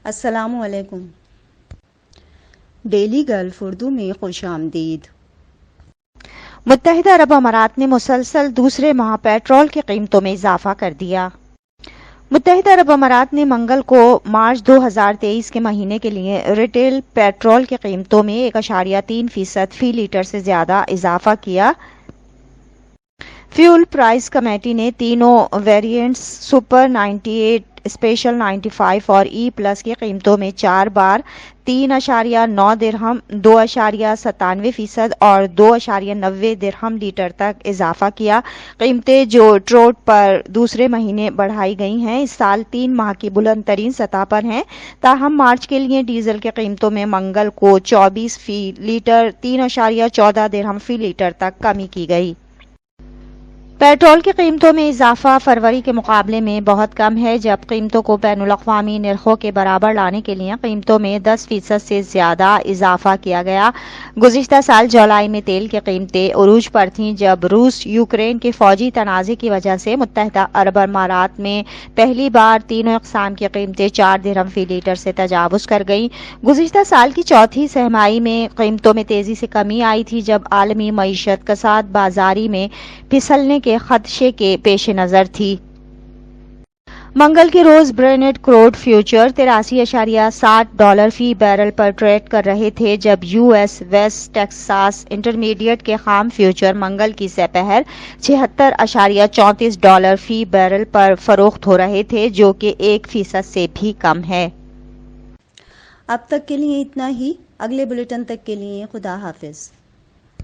السلام علیکم۔ Daily golf Urdu میں خوش آمدید۔ متحدہ عرب امارات نے مسلسل دوسرے ماہ پیٹرول کی قیمتوں میں اضافہ کر دیا۔ متحدہ عرب امارات نے منگل کو مارچ 2023 کے مہینے کے لیے ریٹیل پیٹرول کی قیمتوں میں 1.3% فی لیٹر سے زیادہ اضافہ کیا۔ فیول پرائس کمیٹی نے تینوں ویریئنٹس سپر 98، اسپیشل 95 اور ای پلس کی قیمتوں میں 4 بار 3.9 درہم، 2.97% اور 2.90 درہم لیٹر تک اضافہ کیا۔ قیمتیں جو ٹروٹ پر دوسرے مہینے بڑھائی گئی ہیں اس سال 3 ماہ کی بلند ترین سطح پر ہیں۔ تاہم مارچ کے لیے ڈیزل کی قیمتوں میں منگل کو 24 فی لیٹر 3.14 درہم فی لیٹر تک کمی کی گئی۔ پیٹرول کی قیمتوں میں اضافہ فروری کے مقابلے میں بہت کم ہے، جب قیمتوں کو بین الاقوامی نرخوں کے برابر لانے کے لیے قیمتوں میں 10% سے زیادہ اضافہ کیا گیا۔ گزشتہ سال جولائی میں تیل کی قیمتیں عروج پر تھیں، جب روس یوکرین کے فوجی تنازع کی وجہ سے متحدہ عرب امارات میں پہلی بار تینوں اقسام کی قیمتیں 4 درہم فی لیٹر سے تجاوز کر گئیں۔ گزشتہ سال کی چوتھی سہ-ماہی میں قیمتوں میں تیزی سے کمی آئی تھی، جب عالمی معیشت کساد بازاری میں پھسلنے کے خدشے کے پیش نظر تھی۔ منگل کے روز برنٹ کروڈ فیوچر $83.60 فی بیرل پر ٹریڈ کر رہے تھے، جب U S West Texas intermediate کے خام فیوچر منگل کی سہ پہر $76.34 فی بیرل پر فروخت ہو رہے تھے، جو کہ 1% سے بھی کم ہے۔ اب تک کے لیے اتنا ہی۔ اگلے بلیٹن تک کے لیے خدا حافظ۔